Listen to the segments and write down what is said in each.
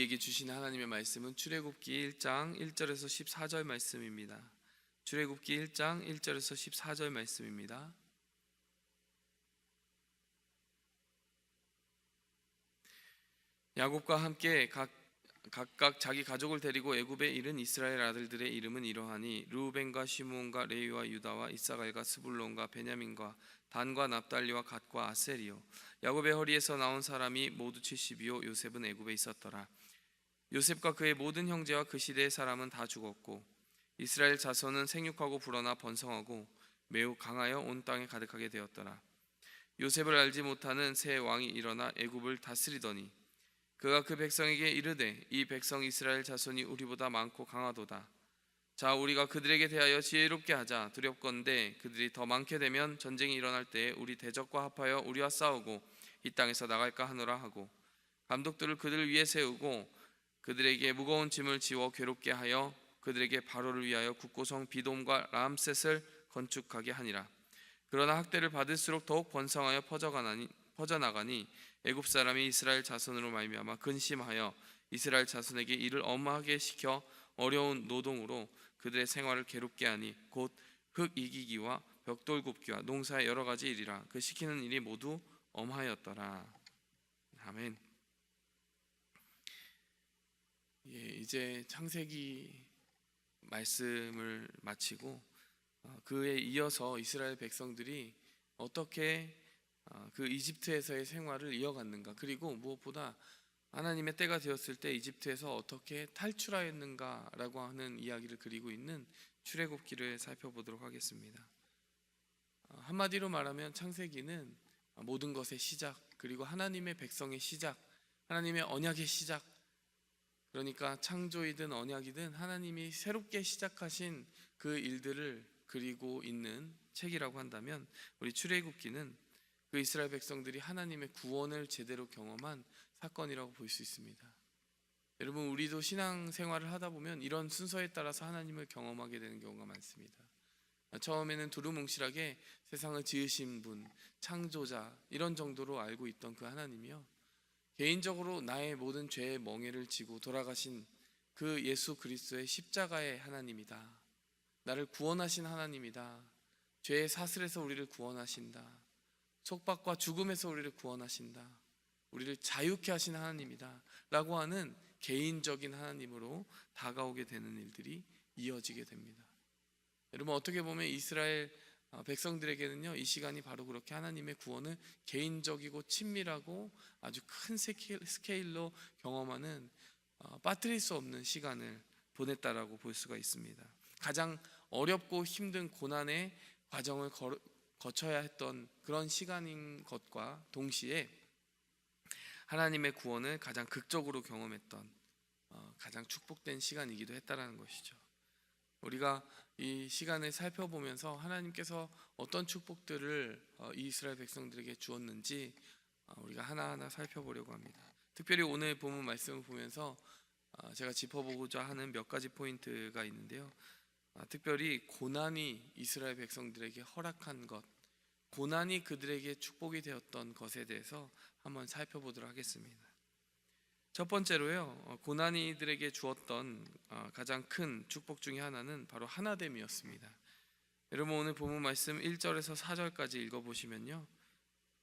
우리에게 주신 하나님의 말씀은 출애굽기 1장 1절에서 14절 말씀입니다. 출애굽기 1장 1절에서 14절 말씀입니다. 야곱과 함께 각각 자기 가족을 데리고 애굽에 이른 이스라엘 아들들의 이름은 이러하니 르우벤과 시므온과 레위와 유다와 이사갈과 스불론과 베냐민과 단과 납달리와 갓과 아셀이요. 야곱의 허리에서 나온 사람이 모두 70이요 요셉은 애굽에 있었더라. 요셉과 그의 모든 형제와 그 시대의 사람은 다 죽었고 이스라엘 자손은 생육하고 불어나 번성하고 매우 강하여 온 땅에 가득하게 되었더라. 요셉을 알지 못하는 새 왕이 일어나 애굽을 다스리더니 그가 그 백성에게 이르되 이 백성 이스라엘 자손이 우리보다 많고 강하도다. 자, 우리가 그들에게 대하여 지혜롭게 하자. 두렵건대 그들이 더 많게 되면 전쟁이 일어날 때에 우리 대적과 합하여 우리와 싸우고 이 땅에서 나갈까 하노라 하고 감독들을 그들 위에 세우고 그들에게 무거운 짐을 지워 괴롭게 하여 그들에게 바로를 위하여 국고성 비돔과 람셋을 건축하게 하니라. 그러나 학대를 받을수록 더욱 번성하여 퍼져나가니 애굽 사람이 이스라엘 자손으로 말미암아 근심하여 이스라엘 자손에게 이를 엄하게 시켜 어려운 노동으로 그들의 생활을 괴롭게 하니 곧 흙 이기기와 벽돌 굽기와 농사의 여러 가지 일이라. 그 시키는 일이 모두 엄하였더라. 아멘. 이제 창세기 말씀을 마치고 그에 이어서 이스라엘 백성들이 어떻게 그 이집트에서의 생활을 이어갔는가, 그리고 무엇보다 하나님의 때가 되었을 때 이집트에서 어떻게 탈출하였는가라고 하는 이야기를 그리고 있는 출애굽기를 살펴보도록 하겠습니다. 한마디로 말하면 창세기는 모든 것의 시작, 그리고 하나님의 백성의 시작, 하나님의 언약의 시작, 그러니까 창조이든 언약이든 하나님이 새롭게 시작하신 그 일들을 그리고 있는 책이라고 한다면 우리 출애굽기는 그 이스라엘 백성들이 하나님의 구원을 제대로 경험한 사건이라고 볼 수 있습니다. 여러분, 우리도 신앙생활을 하다 보면 이런 순서에 따라서 하나님을 경험하게 되는 경우가 많습니다. 처음에는 두루뭉실하게 세상을 지으신 분, 창조자 이런 정도로 알고 있던 그 하나님이요, 개인적으로 나의 모든 죄의 멍에를 지고 돌아가신 그 예수 그리스도의 십자가의 하나님이다. 나를 구원하신 하나님이다. 죄의 사슬에서 우리를 구원하신다. 속박과 죽음에서 우리를 구원하신다. 우리를 자유케 하신 하나님이다 라고 하는 개인적인 하나님으로 다가오게 되는 일들이 이어지게 됩니다. 여러분, 어떻게 보면 이스라엘 백성들에게는요, 이 시간이 바로 그렇게 하나님의 구원을 개인적이고 친밀하고 아주 큰 스케일로 경험하는 빠뜨릴 수 없는 시간을 보냈다라고 볼 수가 있습니다. 가장 어렵고 힘든 고난의 과정을 거쳐야 했던 그런 시간인 것과 동시에 하나님의 구원을 가장 극적으로 경험했던 가장 축복된 시간이기도 했다라는 것이죠. 우리가 이 시간을 살펴보면서 하나님께서 어떤 축복들을 이스라엘 백성들에게 주었는지 우리가 하나하나 살펴보려고 합니다. 특별히 오늘 본문 말씀을 보면서 제가 짚어보고자 하는 몇 가지 포인트가 있는데요. 특별히 고난이 이스라엘 백성들에게 허락한 것, 고난이 그들에게 축복이 되었던 것에 대해서 한번 살펴보도록 하겠습니다. 첫 번째로요, 고난이 이들에게 주었던 가장 큰 축복 중에 하나는 바로 하나됨이었습니다. 여러분, 오늘 본문 말씀 1절에서 4절까지 읽어보시면요,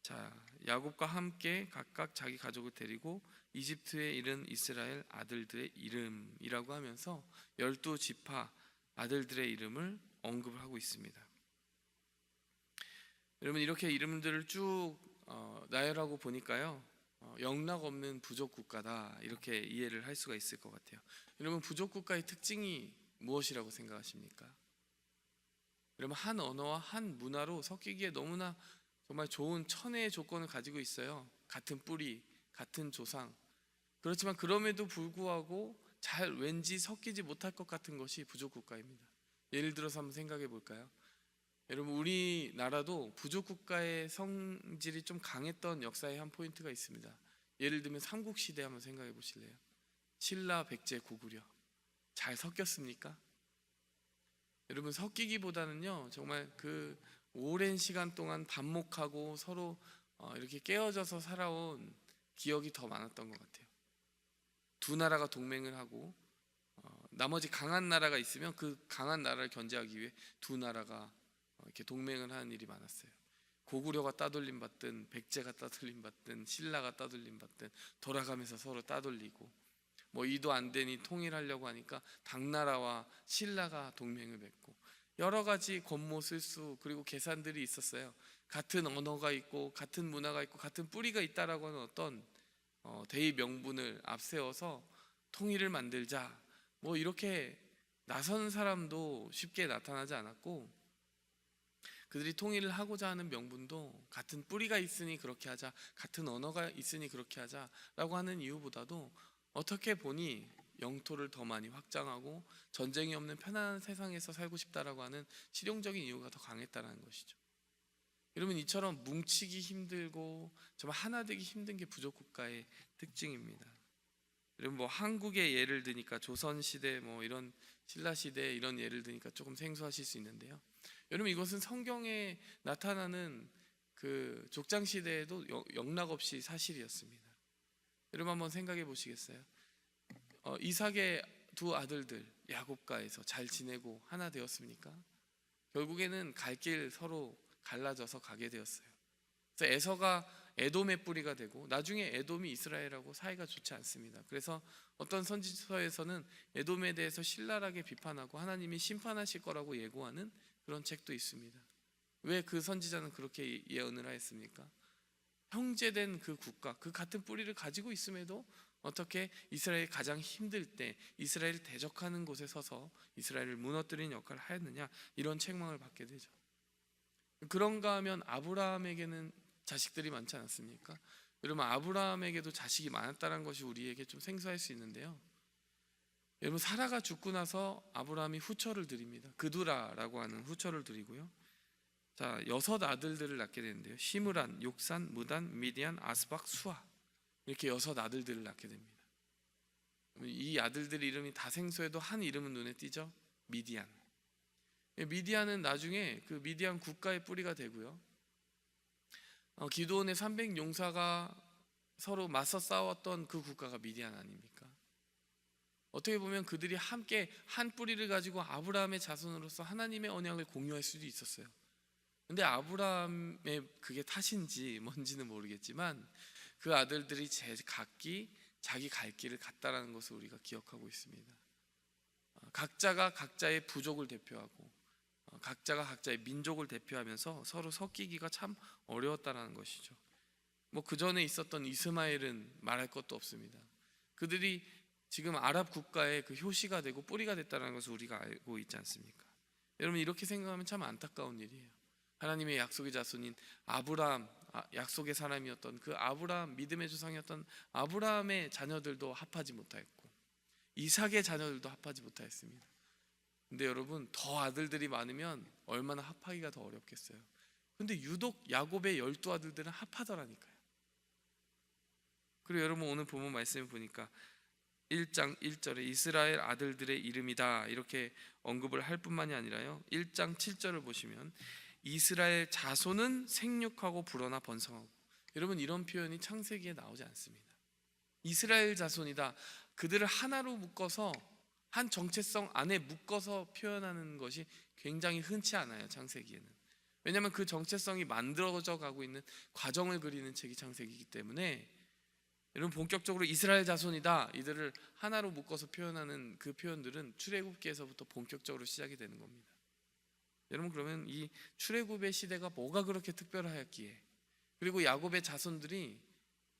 자, 야곱과 함께 각각 자기 가족을 데리고 이집트에 이른 이스라엘 아들들의 이름이라고 하면서 12지파 아들들의 이름을 언급을 하고 있습니다. 여러분, 이렇게 이름들을 쭉 나열하고 보니까요, 영락 없는 부족 국가다 이렇게 이해를 할 수가 있을 것 같아요. 여러분, 부족 국가의 특징이 무엇이라고 생각하십니까? 여러분, 한 언어와 한 문화로 섞이기에 너무나 정말 좋은 천혜의 조건을 가지고 있어요. 같은 뿌리, 같은 조상. 그렇지만 그럼에도 불구하고 잘 왠지 섞이지 못할 것 같은 것이 부족 국가입니다. 예를 들어서 한번 생각해 볼까요? 여러분, 우리나라도 부족 국가의 성질이 좀 강했던 역사의 한 포인트가 있습니다. 예를 들면 삼국시대 한번 생각해 보실래요? 신라, 백제, 고구려 잘 섞였습니까? 여러분, 섞이기보다는요, 정말 그 오랜 시간 동안 반목하고 서로 이렇게 깨어져서 살아온 기억이 더 많았던 것 같아요. 두 나라가 동맹을 하고 나머지 강한 나라가 있으면 그 강한 나라를 견제하기 위해 두 나라가 이렇게 동맹을 하는 일이 많았어요. 고구려가 따돌림 받든 백제가 따돌림 받든 신라가 따돌림 받든 돌아가면서 서로 따돌리고, 뭐 이도 안 되니 통일하려고 하니까 당나라와 신라가 동맹을 맺고, 여러 가지 권모 술수 그리고 계산들이 있었어요. 같은 언어가 있고 같은 문화가 있고 같은 뿌리가 있다라고 하는 어떤 대의 명분을 앞세워서 통일을 만들자, 뭐 이렇게 나선 사람도 쉽게 나타나지 않았고, 그들이 통일을 하고자 하는 명분도 같은 뿌리가 있으니 그렇게 하자, 같은 언어가 있으니 그렇게 하자라고 하는 이유보다도 어떻게 보니 영토를 더 많이 확장하고 전쟁이 없는 편안한 세상에서 살고 싶다라고 하는 실용적인 이유가 더 강했다라는 것이죠. 여러분, 이처럼 뭉치기 힘들고 정말 하나 되기 힘든 게 부족 국가의 특징입니다. 여러분, 뭐 한국의 예를 드니까 조선 시대, 뭐 이런 신라 시대 이런 예를 드니까 조금 생소하실 수 있는데요. 여러분, 이것은 성경에 나타나는 그 족장 시대에도 영락없이 사실이었습니다. 여러분, 한번 생각해 보시겠어요? 이삭의 두 아들들 야곱가에서 잘 지내고 하나 되었습니까? 결국에는 갈 길 서로 갈라져서 가게 되었어요. 그래서 에서가 에돔의 뿌리가 되고 나중에 에돔이 이스라엘하고 사이가 좋지 않습니다. 그래서 어떤 선지서에서는 에돔에 대해서 신랄하게 비판하고 하나님이 심판하실 거라고 예고하는 그런 책도 있습니다. 왜 그 선지자는 그렇게 예언을 하였습니까? 형제된 그 국가, 그 같은 뿌리를 가지고 있음에도 어떻게 이스라엘이 가장 힘들 때 이스라엘을 대적하는 곳에 서서 이스라엘을 무너뜨리는 역할을 하였느냐, 이런 책망을 받게 되죠. 그런가 하면 아브라함에게는 자식들이 많지 않았습니까? 여러분, 아브라함에게도 자식이 많았다는 것이 우리에게 좀 생소할 수 있는데요. 여러분, 사라가 죽고 나서 아브라함이 후처를 드립니다. 그두라라고 하는 후처를 드리고요. 자, 6 아들들을 낳게 되는데요. 시므란, 욕산, 무단, 미디안, 아스박, 수아, 이렇게 6 아들들을 낳게 됩니다. 이 아들들 이름이 다 생소해도 한 이름은 눈에 띄죠. 미디안. 미디안은 나중에 그 미디안 국가의 뿌리가 되고요. 기드온의 300 용사가 서로 맞서 싸웠던 그 국가가 미디안 아닙니까? 어떻게 보면 그들이 함께 한 뿌리를 가지고 아브라함의 자손으로서 하나님의 언약을 공유할 수도 있었어요. 근데 아브라함의 그게 탓인지 뭔지는 모르겠지만 그 아들들이 각기 자기 갈 길을 갔다라는 것을 우리가 기억하고 있습니다. 각자가 각자의 부족을 대표하고 각자가 각자의 민족을 대표하면서 서로 섞이기가 참 어려웠다라는 것이죠. 뭐 그 전에 있었던 이스마엘은 말할 것도 없습니다. 그들이 지금 아랍 국가의 그 효시가 되고 뿌리가 됐다는 것을 우리가 알고 있지 않습니까? 여러분, 이렇게 생각하면 참 안타까운 일이에요. 하나님의 약속의 자손인 아브라함, 약속의 사람이었던 그 아브라함, 믿음의 조상이었던 아브라함의 자녀들도 합하지 못하였고 이삭의 자녀들도 합하지 못하였습니다. 근데 여러분, 더 아들들이 많으면 얼마나 합하기가 더 어렵겠어요. 근데 유독 야곱의 12 아들들은 합하더라니까요. 그리고 여러분, 오늘 본문 말씀을 보니까 1장 1절에 이스라엘 아들들의 이름이다 이렇게 언급을 할 뿐만이 아니라요, 1장 7절을 보시면 이스라엘 자손은 생육하고 불어나 번성하고, 여러분, 이런 표현이 창세기에 나오지 않습니다. 이스라엘 자손이다, 그들을 하나로 묶어서 한 정체성 안에 묶어서 표현하는 것이 굉장히 흔치 않아요, 창세기에는. 왜냐하면 그 정체성이 만들어져 가고 있는 과정을 그리는 책이 창세기이기 때문에, 여러분, 본격적으로 이스라엘 자손이다, 이들을 하나로 묶어서 표현하는 그 표현들은 출애굽기에서부터 본격적으로 시작이 되는 겁니다. 여러분, 그러면 이 출애굽의 시대가 뭐가 그렇게 특별하였기에, 그리고 야곱의 자손들이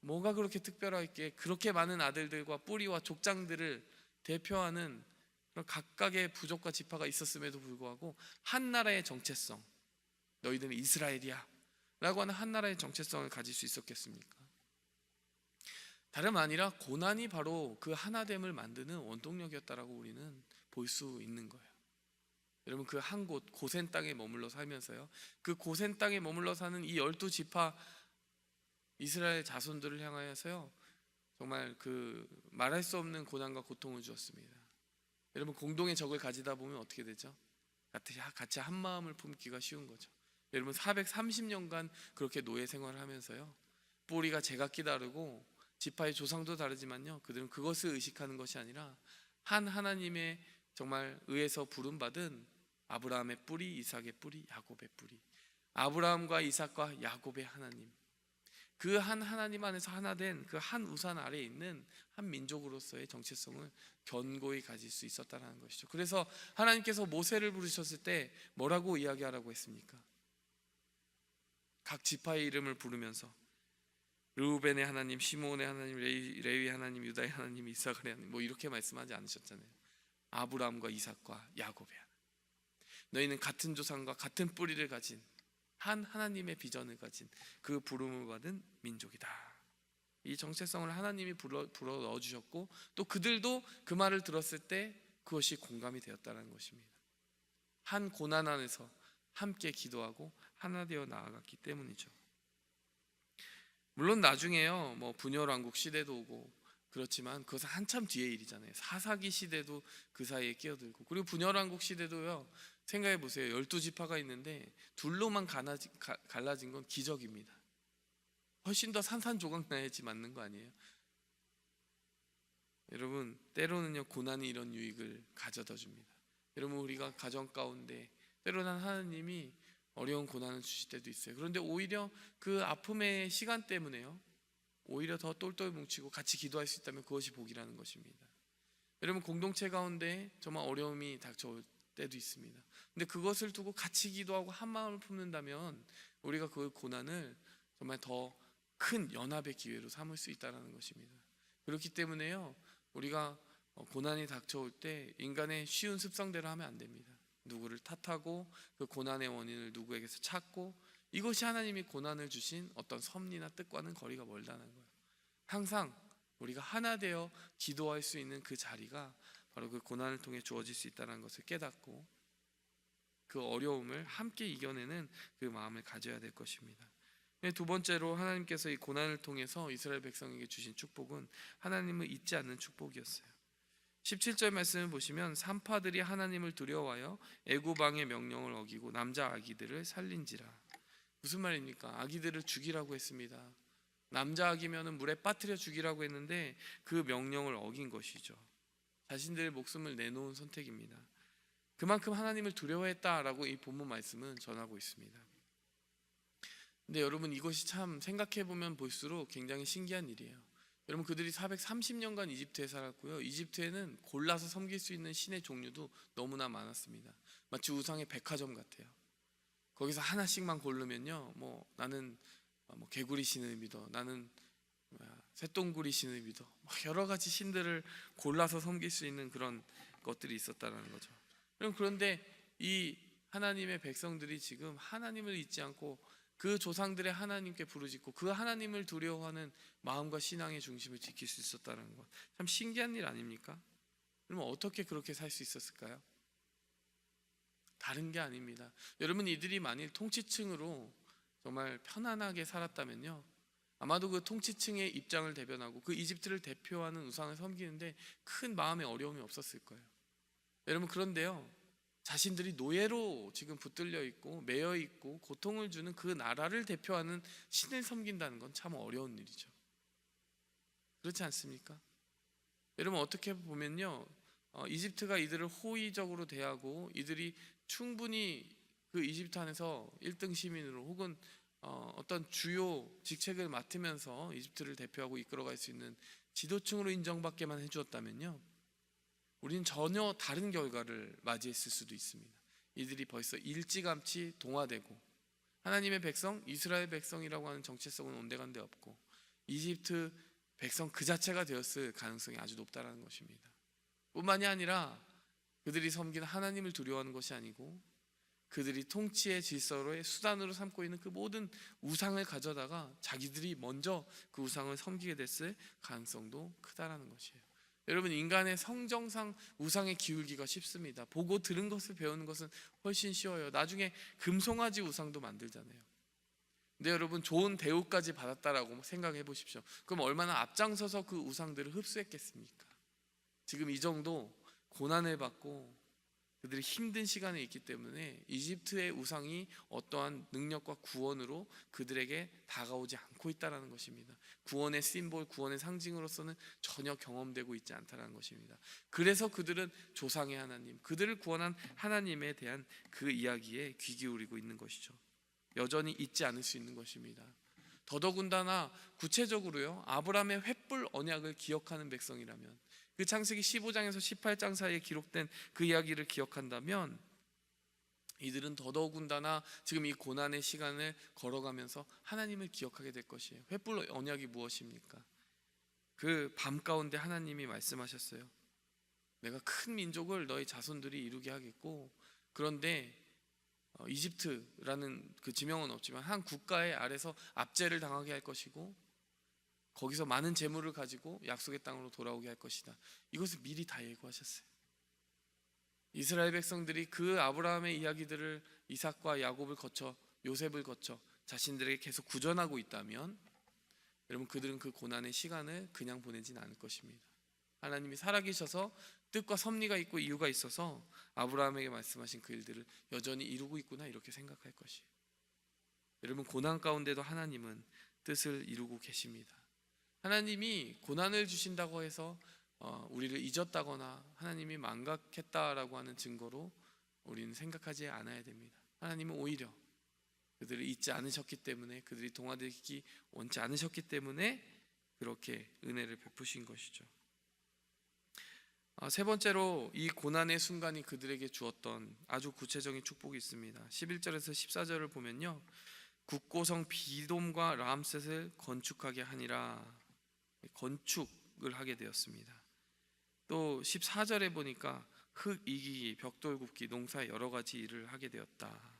뭐가 그렇게 특별하였기에 그렇게 많은 아들들과 뿌리와 족장들을 대표하는 그런 각각의 부족과 지파가 있었음에도 불구하고 한 나라의 정체성, 너희들은 이스라엘이야 라고 하는 한 나라의 정체성을 가질 수 있었겠습니까? 다름 아니라 고난이 바로 그 하나됨을 만드는 원동력이었다라고 우리는 볼 수 있는 거예요. 여러분, 그 한 곳 고센 땅에 머물러 살면서요, 그 고센 땅에 머물러 사는 이 12지파 이스라엘 자손들을 향하여서요, 정말 그 말할 수 없는 고난과 고통을 주었습니다. 여러분, 공동의 적을 가지다 보면 어떻게 되죠? 같이 한 마음을 품기가 쉬운 거죠. 여러분, 430년간 그렇게 노예 생활을 하면서요, 뿌리가 제각기 다르고 지파의 조상도 다르지만요, 그들은 그것을 의식하는 것이 아니라 한 하나님의 정말 의에서 부름받은 아브라함의 뿌리, 이삭의 뿌리, 야곱의 뿌리, 아브라함과 이삭과 야곱의 하나님, 그 한 하나님 안에서 하나 된 그 한 우산 아래에 있는 한 민족으로서의 정체성을 견고히 가질 수 있었다는 것이죠. 그래서 하나님께서 모세를 부르셨을 때 뭐라고 이야기하라고 했습니까? 각 지파의 이름을 부르면서 르우벤의 하나님, 시므온의 하나님, 레위 하나님, 유다의 하나님, 이삭의 하나님, 뭐 이렇게 말씀하지 않으셨잖아요. 아브라함과 이삭과 야곱의 하나님, 너희는 같은 조상과 같은 뿌리를 가진 한 하나님의 비전을 가진 그 부름을 받은 민족이다. 이 정체성을 하나님이 불어 넣어주셨고, 또 그들도 그 말을 들었을 때 그것이 공감이 되었다는 것입니다. 한 고난 안에서 함께 기도하고 하나 되어 나아갔기 때문이죠. 물론 나중에요, 뭐 분열왕국 시대도 오고 그렇지만 그것은 한참 뒤의 일이잖아요. 사사기 시대도 그 사이에 끼어들고, 그리고 분열왕국 시대도요, 생각해 보세요. 12지파가 있는데 둘로만 갈라진 건 기적입니다. 훨씬 더 산산조각 나야지 맞는 거 아니에요? 여러분, 때로는요, 고난이 이런 유익을 가져다 줍니다. 여러분, 우리가 가정 가운데 때로는 하나님이 어려운 고난을 주실 때도 있어요. 그런데 오히려 그 아픔의 시간 때문에요, 오히려 더 똘똘 뭉치고 같이 기도할 수 있다면 그것이 복이라는 것입니다. 여러분, 공동체 가운데 정말 어려움이 닥쳐올 때도 있습니다. 근데 그것을 두고 같이 기도하고 한 마음을 품는다면 우리가 그 고난을 정말 더 큰 연합의 기회로 삼을 수 있다는 것입니다. 그렇기 때문에요, 우리가 고난이 닥쳐올 때 인간의 쉬운 습성대로 하면 안 됩니다. 누구를 탓하고 그 고난의 원인을 누구에게서 찾고, 이것이 하나님이 고난을 주신 어떤 섭리나 뜻과는 거리가 멀다는 거예요. 항상 우리가 하나 되어 기도할 수 있는 그 자리가 바로 그 고난을 통해 주어질 수 있다는 것을 깨닫고, 그 어려움을 함께 이겨내는 그 마음을 가져야 될 것입니다. 두 번째로, 하나님께서 이 고난을 통해서 이스라엘 백성에게 주신 축복은 하나님을 잊지 않는 축복이었어요. 17절 말씀을 보시면, 산파들이 하나님을 두려워하여 애굽 왕의 명령을 어기고 남자 아기들을 살린지라. 무슨 말입니까? 아기들을 죽이라고 했습니다. 남자 아기면은 물에 빠뜨려 죽이라고 했는데 그 명령을 어긴 것이죠. 자신들의 목숨을 내놓은 선택입니다. 그만큼 하나님을 두려워했다라고 이 본문 말씀은 전하고 있습니다. 근데 여러분, 이것이 참 생각해보면 볼수록 굉장히 신기한 일이에요. 여러분, 그들이 430년간 이집트에 살았고요, 이집트에는 골라서 섬길 수 있는 신의 종류도 너무나 많았습니다. 마치 우상의 백화점 같아요. 거기서 하나씩만 고르면요, 뭐 나는 개구리 신을 믿어, 나는 쇠똥구리 신을 믿어, 여러 가지 신들을 골라서 섬길 수 있는 그런 것들이 있었다는 거죠. 그런데 이 하나님의 백성들이 지금 하나님을 잊지 않고 그 조상들의 하나님께 부르짖고 그 하나님을 두려워하는 마음과 신앙의 중심을 지킬 수 있었다는 것, 참 신기한 일 아닙니까? 그러면 어떻게 그렇게 살 수 있었을까요? 다른 게 아닙니다. 여러분, 이들이 만일 통치층으로 정말 편안하게 살았다면요, 아마도 그 통치층의 입장을 대변하고 그 이집트를 대표하는 우상을 섬기는데 큰 마음의 어려움이 없었을 거예요. 여러분, 그런데요, 자신들이 노예로 지금 붙들려 있고 매여 있고 고통을 주는 그 나라를 대표하는 신을 섬긴다는 건 참 어려운 일이죠. 그렇지 않습니까? 여러분, 어떻게 보면요, 이집트가 이들을 호의적으로 대하고 이들이 충분히 그 이집트 안에서 1등 시민으로 혹은 어떤 주요 직책을 맡으면서 이집트를 대표하고 이끌어갈 수 있는 지도층으로 인정받게만 해주었다면요, 우리는 전혀 다른 결과를 맞이했을 수도 있습니다. 이들이 벌써 일찌감치 동화되고 하나님의 백성, 이스라엘 백성이라고 하는 정체성은 온데간데 없고 이집트 백성 그 자체가 되었을 가능성이 아주 높다는 것입니다. 뿐만이 아니라 그들이 섬기는 하나님을 두려워하는 것이 아니고 그들이 통치의 질서로의 수단으로 삼고 있는 그 모든 우상을 가져다가 자기들이 먼저 그 우상을 섬기게 됐을 가능성도 크다라는 것이에요. 여러분, 인간의 성정상 우상에 기울기가 쉽습니다. 보고 들은 것을 배우는 것은 훨씬 쉬워요. 나중에 금송아지 우상도 만들잖아요. 근데 여러분, 좋은 대우까지 받았다라고 생각해 보십시오. 그럼 얼마나 앞장서서 그 우상들을 흡수했겠습니까? 지금 이 정도 고난을 받고 그들이 힘든 시간에 있기 때문에 이집트의 우상이 어떠한 능력과 구원으로 그들에게 다가오지 않고 있다는 것입니다. 구원의 심볼, 구원의 상징으로서는 전혀 경험되고 있지 않다는 것입니다. 그래서 그들은 조상의 하나님, 그들을 구원한 하나님에 대한 그 이야기에 귀 기울이고 있는 것이죠. 여전히 잊지 않을 수 있는 것입니다. 더더군다나 구체적으로요, 아브라함의 횃불 언약을 기억하는 백성이라면, 그 창세기 15장에서 18장 사이에 기록된 그 이야기를 기억한다면 이들은 더더군다나 지금 이 고난의 시간을 걸어가면서 하나님을 기억하게 될 것이에요. 횃불 언약이 무엇입니까? 그 밤 가운데 하나님이 말씀하셨어요. 내가 큰 민족을 너희 자손들이 이루게 하겠고, 그런데 이집트라는 그 지명은 없지만 한 국가의 아래서 압제를 당하게 할 것이고, 거기서 많은 재물을 가지고 약속의 땅으로 돌아오게 할 것이다. 이것을 미리 다 예고하셨어요. 이스라엘 백성들이 그 아브라함의 이야기들을 이삭과 야곱을 거쳐, 요셉을 거쳐 자신들에게 계속 구전하고 있다면, 여러분, 그들은 그 고난의 시간을 그냥 보내진 않을 것입니다. 하나님이 살아계셔서 뜻과 섭리가 있고 이유가 있어서 아브라함에게 말씀하신 그 일들을 여전히 이루고 있구나, 이렇게 생각할 것이에요. 여러분, 고난 가운데도 하나님은 뜻을 이루고 계십니다. 하나님이 고난을 주신다고 해서 우리를 잊었다거나 하나님이 망각했다라고 하는 증거로 우리는 생각하지 않아야 됩니다. 하나님은 오히려 그들을 잊지 않으셨기 때문에, 그들이 동화되기 원치 않으셨기 때문에 그렇게 은혜를 베푸신 것이죠. 세 번째로 이 고난의 순간이 그들에게 주었던 아주 구체적인 축복이 있습니다. 11절에서 14절을 보면요, 국고성 비돔과 람셋을 건축하게 하니라. 건축을 하게 되었습니다. 또 14절에 보니까 흙 이기기, 벽돌 굽기, 농사의 여러 가지 일을 하게 되었다.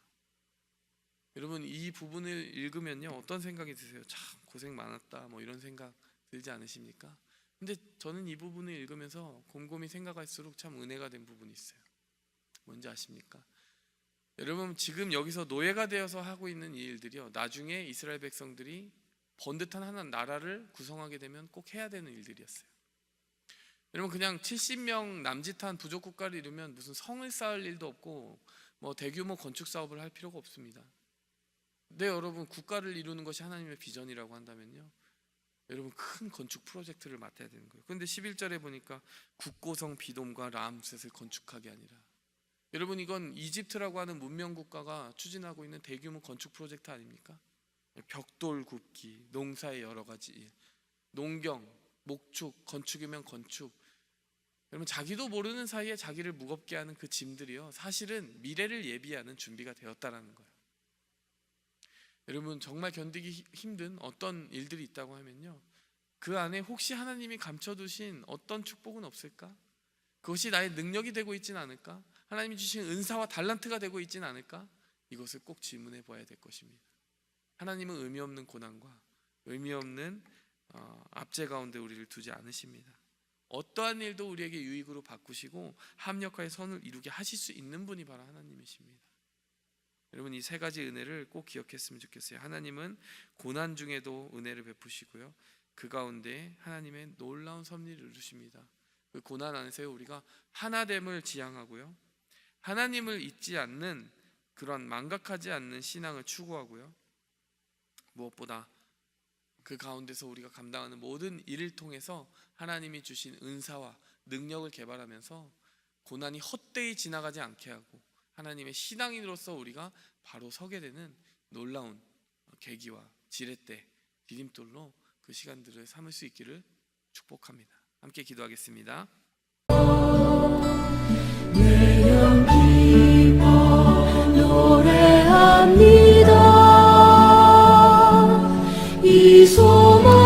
여러분, 이 부분을 읽으면요, 어떤 생각이 드세요? 참 고생 많았다, 뭐 이런 생각 들지 않으십니까? 근데 저는 이 부분을 읽으면서 곰곰이 생각할수록 참 은혜가 된 부분이 있어요. 뭔지 아십니까? 여러분, 지금 여기서 노예가 되어서 하고 있는 이 일들이요, 나중에 이스라엘 백성들이 번듯한 하나 나라를 구성하게 되면 꼭 해야 되는 일들이었어요. 여러분, 그냥 70명 남짓한 부족 국가를 이루면 무슨 성을 쌓을 일도 없고 뭐 대규모 건축 사업을 할 필요가 없습니다. 근데 여러분, 국가를 이루는 것이 하나님의 비전이라고 한다면요, 여러분, 큰 건축 프로젝트를 맡아야 되는 거예요. 그런데 11절에 보니까 국고성 비돔과 람셋을 건축하게 아니라, 여러분, 이건 이집트라고 하는 문명 국가가 추진하고 있는 대규모 건축 프로젝트 아닙니까? 벽돌 굽기, 농사의 여러 가지 일, 농경, 목축, 건축이면 건축. 여러분, 자기도 모르는 사이에 자기를 무겁게 하는 그 짐들이요, 사실은 미래를 예비하는 준비가 되었다라는 거예요. 여러분, 정말 견디기 힘든 어떤 일들이 있다고 하면요, 그 안에 혹시 하나님이 감춰두신 어떤 축복은 없을까? 그것이 나의 능력이 되고 있지는 않을까? 하나님이 주신 은사와 달란트가 되고 있지는 않을까? 이것을 꼭 질문해 봐야 될 것입니다. 하나님은 의미 없는 고난과 의미 없는 압제 가운데 우리를 두지 않으십니다. 어떠한 일도 우리에게 유익으로 바꾸시고 합력하여 선을 이루게 하실 수 있는 분이 바로 하나님이십니다. 여러분, 이 세 가지 은혜를 꼭 기억했으면 좋겠어요. 하나님은 고난 중에도 은혜를 베푸시고요, 그 가운데 하나님의 놀라운 섭리를 이루십니다. 그 고난 안에서 우리가 하나됨을 지향하고요, 하나님을 잊지 않는 그런 망각하지 않는 신앙을 추구하고요, 무엇보다 그 가운데서 우리가 감당하는 모든 일을 통해서 하나님이 주신 은사와 능력을 개발하면서 고난이 헛되이 지나가지 않게 하고 하나님의 신앙인으로서 우리가 바로 서게 되는 놀라운 계기와 지렛대, 디딤돌로 그 시간들을 삼을 수 있기를 축복합니다. 함께 기도하겠습니다. 내 영 기뻐 노래합니다. 이 소망